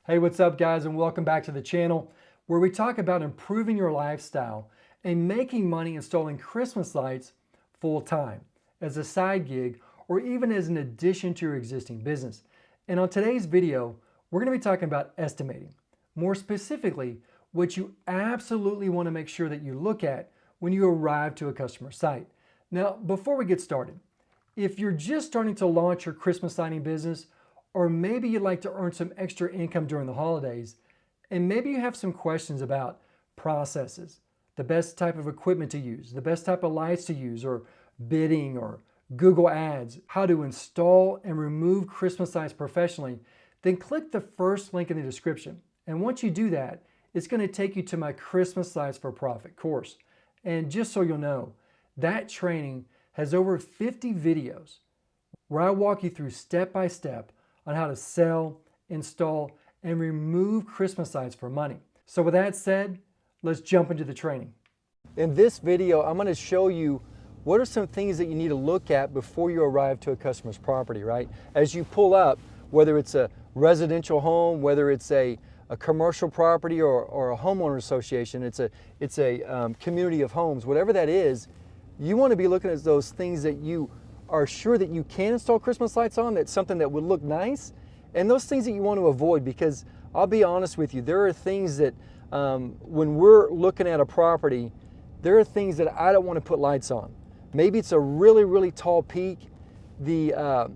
Hey, what's up guys, and welcome back to the channel where we talk about improving your lifestyle and making money installing Christmas lights full time as a side gig or even as an addition to your existing business. And on today's video, we're going to be talking about estimating. More specifically, what you absolutely want to make sure that you look at when you arrive to a customer site. Now, before we get started, if you're just starting to launch your Christmas lighting business, or maybe you'd like to earn some extra income during the holidays, and maybe you have some questions about processes, the best type of equipment to use, the best type of lights to use, or bidding, or Google Ads, how to install and remove Christmas lights professionally, then click the first link in the description. And once you do that, it's going to take you to my Christmas Lights for Profit course. And just so you'll know, that training has over 50 videos where I walk you through step by step on how to sell, install, and remove Christmas lights for money. So with that said, let's jump into the training. In this video, I'm going to show you what are some things that you need to look at before you arrive to a customer's property, right? As you pull up, whether it's a residential home, whether it's a commercial property or a homeowner association, it's a community of homes, whatever that is, you want to be looking at those things that you are sure that you can install Christmas lights on, that's something that would look nice, and those things that you want to avoid, because I'll be honest with you, there are things that when we're looking at a property, there are things that I don't want to put lights on. Maybe it's a really, really tall peak, the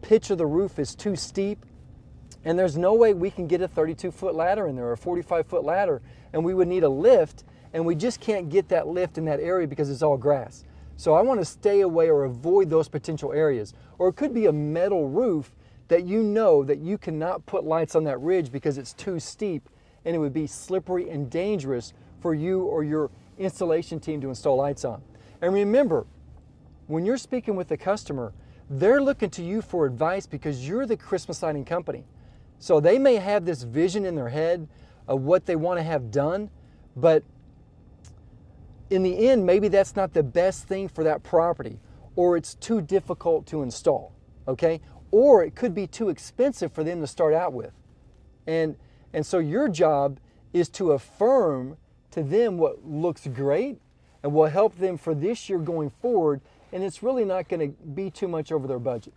pitch of the roof is too steep, and there's no way we can get a 32-foot ladder in there or a 45-foot ladder, and we would need a lift, and we just can't get that lift in that area because it's all grass. So I want to stay away or avoid those potential areas. Or it could be a metal roof that you know that you cannot put lights on that ridge because it's too steep and it would be slippery and dangerous for you or your installation team to install lights on. And remember, when you're speaking with the customer, they're looking to you for advice because you're the Christmas lighting company. So they may have this vision in their head of what they want to have done, but in the end, maybe that's not the best thing for that property, or it's too difficult to install, okay? Or it could be too expensive for them to start out with. And so your job is to affirm to them what looks great and will help them for this year going forward, and it's really not gonna be too much over their budget.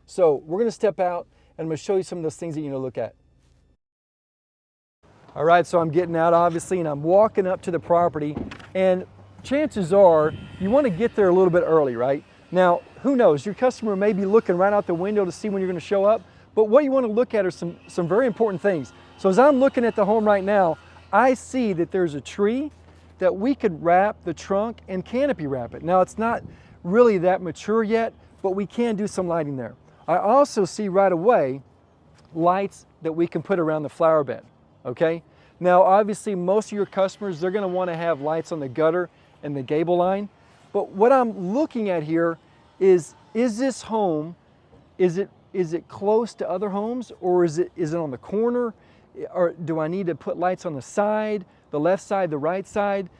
So we're gonna step out and I'm gonna show you some of those things that you need to look at. All right, so I'm getting out obviously, and I'm walking up to the property, and chances are you want to get there a little bit early, right? Now, who knows? Your customer may be looking right out the window to see when you're going to show up, but what you want to look at are some very important things. So as I'm looking at the home right now, I see that there's a tree that we could wrap the trunk and canopy wrap it. Now, it's not really that mature yet, but we can do some lighting there. I also see right away lights that we can put around the flower bed, okay? Now, obviously, most of your customers, they're going to want to have lights on the gutter and the gable line. But what I'm looking at here is this home, is it close to other homes, or is it on the corner? Or do I need to put lights on the side, the left side, the right side?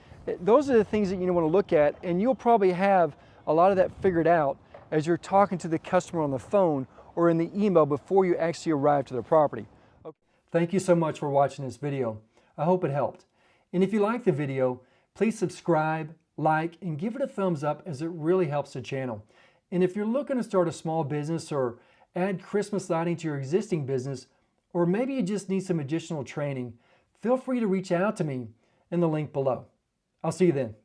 Those are the things that you want to look at, and you'll probably have a lot of that figured out as you're talking to the customer on the phone or in the email before you actually arrive to their property. Okay. Thank you so much for watching this video. I hope it helped. And if you like the video, please subscribe, like, and give it a thumbs up, as it really helps the channel. And if you're looking to start a small business or add Christmas lighting to your existing business, or maybe you just need some additional training, feel free to reach out to me in the link below. I'll see you then.